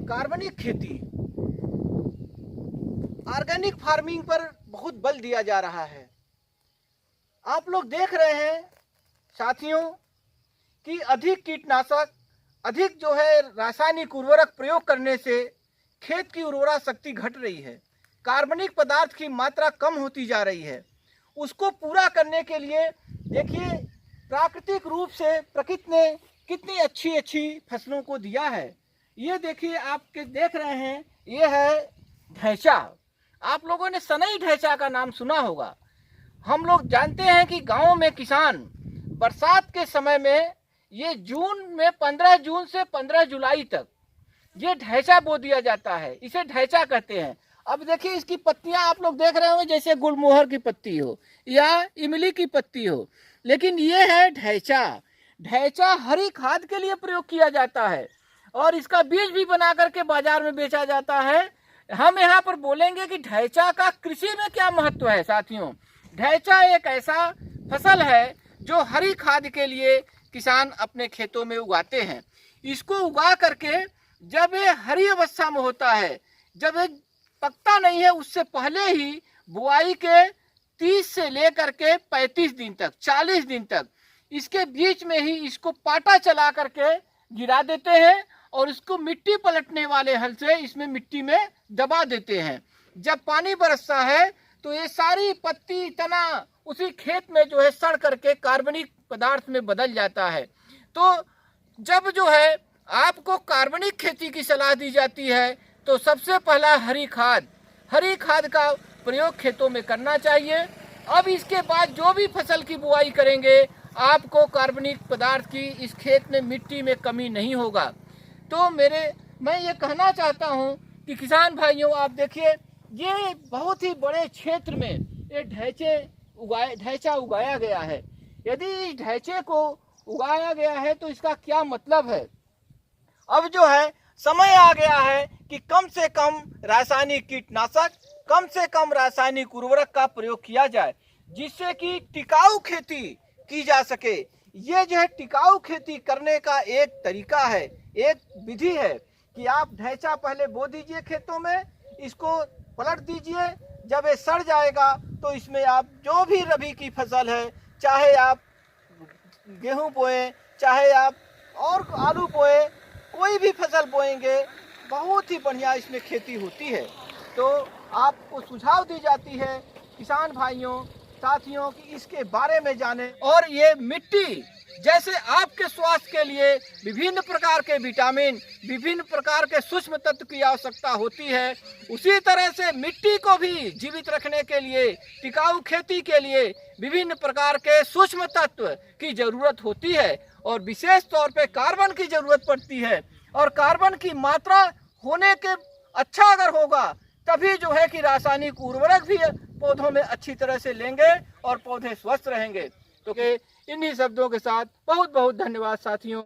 कार्बनिक खेती, organic farming पर बहुत बल दिया जा रहा है। आप लोग देख रहे हैं साथियों कि अधिक कीटनाशक, अधिक जो है रासायनिक उर्वरक प्रयोग करने से खेत की उर्वरा शक्ति घट रही है, कार्बनिक पदार्थ की मात्रा कम होती जा रही है। उसको पूरा करने के लिए देखिए प्राकृतिक रूप से प्रकृति ने कितनी अच्छी अच्छी फसलों को दिया है। ये देखिए आपके देख रहे हैं, ये है ढैंचा। आप लोगों ने सनई ढैंचा का नाम सुना होगा। हम लोग जानते हैं कि गाँव में किसान बरसात के समय में ये जून में 15 जून से 15 जुलाई तक ये ढैंचा बो दिया जाता है, इसे ढैंचा कहते हैं। अब देखिए इसकी पत्तियां आप लोग देख रहे हो जैसे गुलमोहर की पत्ती हो या इमली की पत्ती हो, लेकिन ये है ढैंचा। ढैंचा हरी खाद के लिए प्रयोग किया जाता है और इसका बीज भी बना करके बाजार में बेचा जाता है। हम यहाँ पर बोलेंगे कि ढैंचा का कृषि में क्या महत्व है। साथियों, ढैंचा एक ऐसा फसल है जो हरी खाद के लिए किसान अपने खेतों में उगाते हैं। इसको उगा करके जब ये हरी अवस्था में होता है, जब ये पकता नहीं है, उससे पहले ही बुआई के 30 से लेकर के 35 दिन तक, 40 दिन तक इसके बीच में ही इसको पाटा चला करके गिरा देते हैं और इसको मिट्टी पलटने वाले हल से इसमें मिट्टी में दबा देते हैं। जब पानी बरसता है तो ये सारी पत्ती तना उसी खेत में जो है सड़ करके कार्बनिक पदार्थ में बदल जाता है। तो जब जो है आपको कार्बनिक खेती की सलाह दी जाती है तो सबसे पहला हरी खाद का प्रयोग खेतों में करना चाहिए। अब इसके बाद जो भी फसल की बुआई करेंगे आपको कार्बनिक पदार्थ की इस खेत में मिट्टी में कमी नहीं होगा। तो मैं ये कहना चाहता हूँ कि किसान भाइयों, आप देखिए ये बहुत ही बड़े क्षेत्र में ये ढैंचा उगाया गया है। यदि इस ढैंचे को उगाया गया है तो इसका क्या मतलब है। अब जो है समय आ गया है कि कम से कम रासायनिक कीटनाशक, कम से कम रासायनिक उर्वरक का प्रयोग किया जाए, जिससे कि टिकाऊ खेती की जा सके। ये जो है टिकाऊ खेती करने का एक तरीका है, एक विधि है कि आप ढैंचा पहले बो दीजिए खेतों में, इसको पलट दीजिए। जब ये सड़ जाएगा तो इसमें आप जो भी रबी की फसल है, चाहे आप गेहूं बोएं, चाहे आप और आलू बोएं, कोई भी फसल बोएंगे, बहुत ही बढ़िया इसमें खेती होती है। तो आपको सुझाव दी जाती है किसान भाइयों साथियों कि इसके बारे में जानें। और ये मिट्टी जैसे आपके स्वास्थ्य के लिए विभिन्न प्रकार के विटामिन, विभिन्न प्रकार के सूक्ष्म तत्व की आवश्यकता होती है, उसी तरह से मिट्टी को भी जीवित रखने के लिए, टिकाऊ खेती के लिए विभिन्न प्रकार के सूक्ष्म तत्व की जरूरत होती है और विशेष तौर पे कार्बन की जरूरत पड़ती है। और कार्बन की मात्रा होने के अच्छा अगर होगा तभी जो है कि रासायनिक उर्वरक भी पौधों में अच्छी तरह से लेंगे और पौधे स्वस्थ रहेंगे। तो इन्हीं शब्दों के साथ बहुत बहुत धन्यवाद साथियों।